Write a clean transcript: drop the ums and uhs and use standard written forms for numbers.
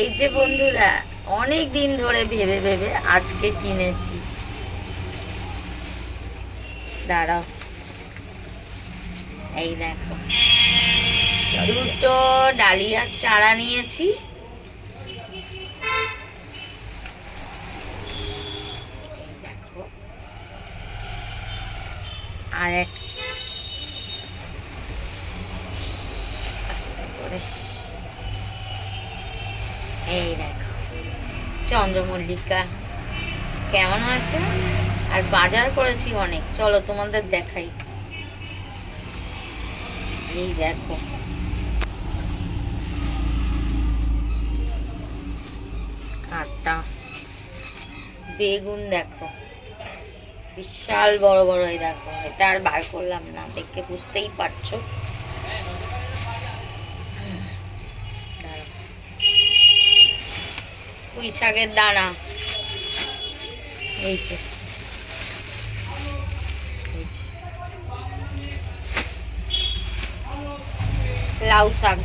এই যে বন্ধুরা, অনেক দিন ধরে ভেবে ভেবে আজকে কিনেছি। দাঁড়াও, এই দেখো, দুটো ডালিয়ার চারা নিয়েছি। দেখো, আর এক আস্তে করে, এই দেখো চন্দ্রমল্লিকা কেমন আছে। আর বাজার করেছি অনেক, চলো তোমাদের দেখাই। এই দেখো, আটা, বেগুন দেখো, বিশাল বড় বড়। এই দেখো, এটা আর বার করলাম না, দেখে বুঝতেই পারছো। দাঁড়াও, পুঁই শাকের দানা, এই যে, এই যে, লাউ শাক,